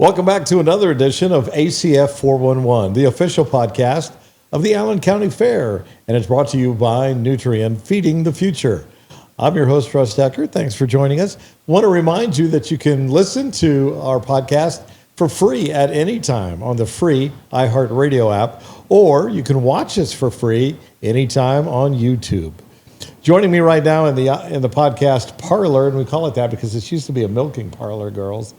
Welcome back to another edition of ACF411, the official podcast of the Allen County Fair, and it's brought to you by Nutrient, Feeding the Future. I'm your host, Russ Decker. Thanks for joining us. Want to remind you that you can listen to our podcast for free at any time on the free iHeartRadio app, or you can watch us for free anytime on YouTube. Joining me right now in the podcast parlor, and we call it that because it used to be a milking parlor, girls.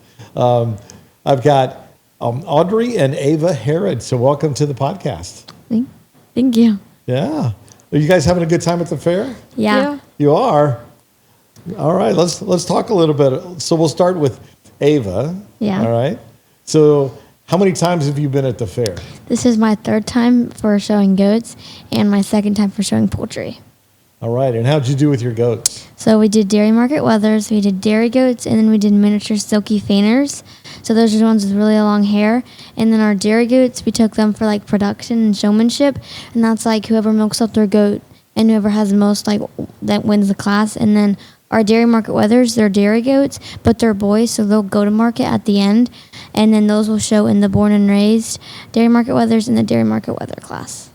I've got Audrey and Ava Harrod. So welcome to the podcast. Thank you. Yeah. Are you guys having a good time at the fair? Yeah. You are? All right. Let's talk a little bit. So we'll start with Ava. Yeah. All right. So how many times have you been at the fair? This is my third time for showing goats and my second time for showing poultry. All right. And how'd you do with your goats? So we did dairy market wethers, we did dairy goats, and then we did miniature silky fainers. So those are the ones with really long hair. And then our dairy goats, we took them for like production and showmanship. And that's like whoever milks up their goat and whoever has the most, like, that wins the class. And then our dairy market wethers, they're dairy goats, but they're boys, so they'll go to market at the end. And then those will show in the born and raised dairy market wethers and the dairy market wether class.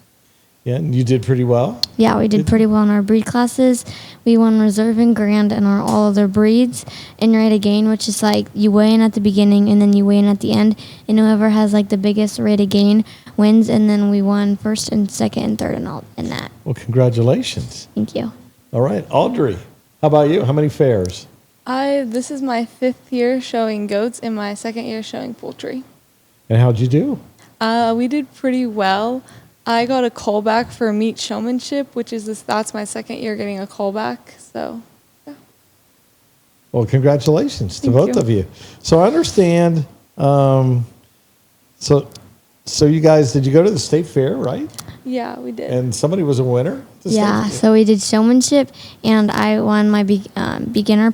Yeah, and you did pretty well? Yeah, we did pretty well in our breed classes. We won reserve and grand in all other breeds. And rate of gain, which is like you weigh in at the beginning and then you weigh in at the end. And whoever has like the biggest rate of gain wins. And then we won first and second and third and all in that. Well, congratulations. Thank you. All right. Audrey, how about you? How many fairs? This is my 5th year showing goats and my 2nd year showing poultry. And how'd you do? We did pretty well. I got a callback for meat showmanship, that's my 2nd year getting a callback. So, yeah. Well, congratulations to Thank both you. of you. So I understand. So you guys, did you go to the state fair, right? Yeah, we did. And somebody was a winner? At the state Yeah, fair? so we did showmanship, and I won my beginner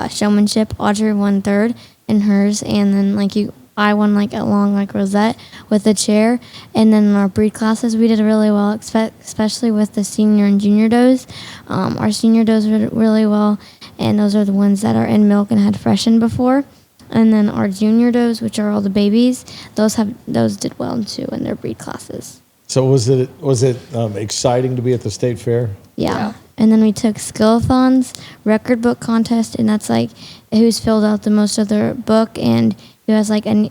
showmanship. Audrey won third in hers, and then I won like a long rosette with a chair. And then in our breed classes, we did really well, especially with the senior and junior does. Our senior does did really well, and those are the ones that are in milk and had freshened before. And then our junior does, which are all the babies, those did well too in their breed classes. So was it exciting to be at the state fair? Yeah. And then we took skillathons, record book contest, and that's like who's filled out the most of their book and who has like a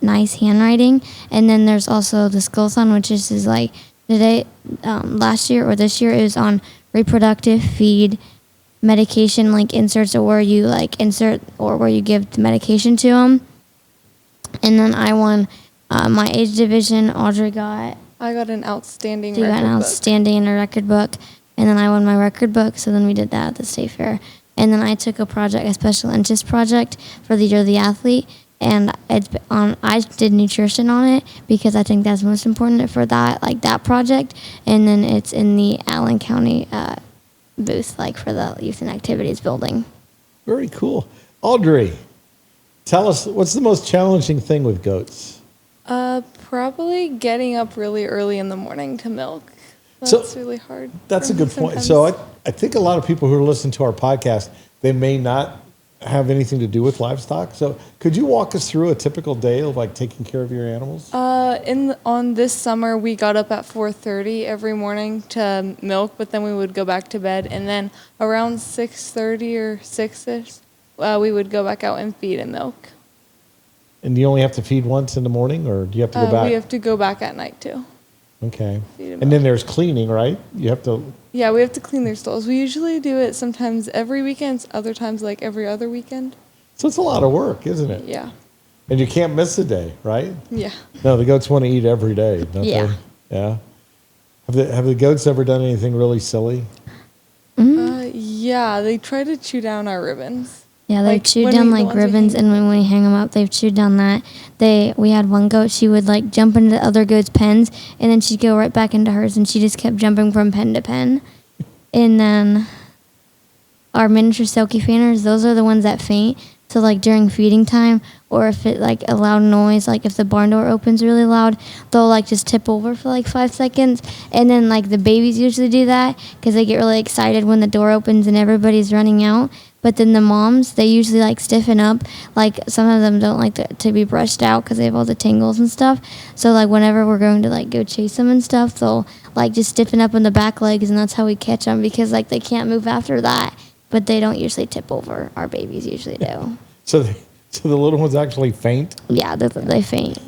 nice handwriting. And then there's also the skillathon, which is like today, last year or this year, it was on reproductive feed, medication inserts, or where you insert or where you give the medication to them. And then I won my age division. Audrey got. I got an outstanding She got an outstanding in a record book, and then I won my record book, so then we did that at the state fair. And then I took a special interest project for the Year of the Athlete, and I did nutrition on it because I think that's most important for that project. And then it's in the Allen County booth, for the Youth and Activities building. Very cool. Audrey, tell us, what's the most challenging thing with goats? Probably getting up really early in the morning to milk. So- That's really hard. That's a good point. sometimes. So I think a lot of people who are listening to our podcast, they may not have anything to do with livestock. So could you walk us through a typical day of taking care of your animals? On this summer, we got up at 4:30 every morning to milk, but then we would go back to bed, and then around 6:30 or 6ish, we would go back out and feed and milk. And you only have to feed once in the morning, or do you have to go back? We have to go back at night too. Okay. Feed and And then there's cleaning, right? You have to. Yeah, we have to clean their stalls. We usually do it sometimes every weekend, other times every other weekend. So it's a lot of work, isn't it? Yeah. And you can't miss a day, right? Yeah. No, the goats want to eat every day, don't Yeah. they? Yeah. Have the goats ever done anything really silly? Yeah, they try to chew down our ribbons. Yeah, they've chewed when down the ones we ribbons, hang- and when we hang them up, they've chewed down that. We had one goat, she would jump into the other goat's pens, and then she'd go right back into hers, and she just kept jumping from pen to pen. And then our miniature silky fainers, those are the ones that faint. So like during feeding time, or if it like a loud noise, like if the barn door opens really loud, they'll like just tip over for like 5 seconds. And then like the babies usually do that because they get really excited when the door opens and everybody's running out. But then the moms, they usually like stiffen up. Like some of them don't like to be brushed out because they have all the tangles and stuff. So like whenever we're going to like go chase them and stuff, they'll like just stiffen up in the back legs, and that's how we catch them because like they can't move after that. But they don't usually tip over. Our babies usually do. So the little ones actually faint? Yeah, they faint.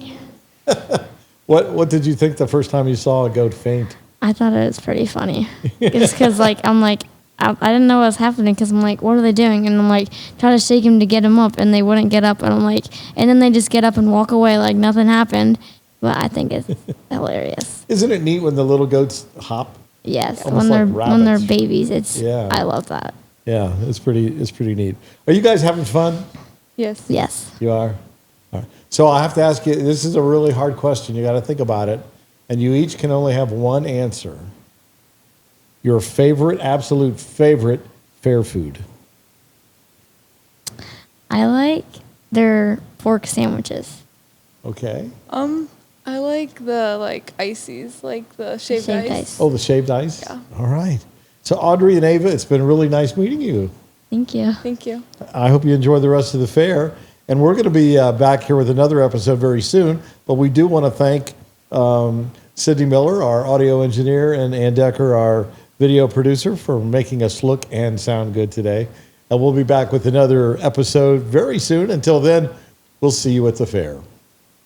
What did you think the first time you saw a goat faint? I thought it was pretty funny. It's because like I'm like I didn't know what was happening because I'm like, what are they doing? And I'm like trying to shake him to get him up, and they wouldn't get up. And I'm like, and then they just get up and walk away like nothing happened. But I think it's hilarious. Isn't it neat when the little goats hop? Yes, Almost when like they're rabbits. babies, it's Yeah. I love that. Yeah, it's pretty neat. Are you guys having fun? Yes. Yes. You are? All right. So I have to ask you, this is a really hard question. You got to think about it. And you each can only have one answer. Your absolute favorite fair food. I like their pork sandwiches. Okay. I like the ices, like the shaved Shaved ice. ice. Oh, the shaved ice? Yeah. All right. So Audrey and Ava, it's been really nice meeting you. Thank you. Thank you. I hope you enjoy the rest of the fair. And we're going to be back here with another episode very soon. But we do want to thank Sydney Miller, our audio engineer, and Ann Decker, our video producer, for making us look and sound good today. And we'll be back with another episode very soon. Until then, we'll see you at the fair.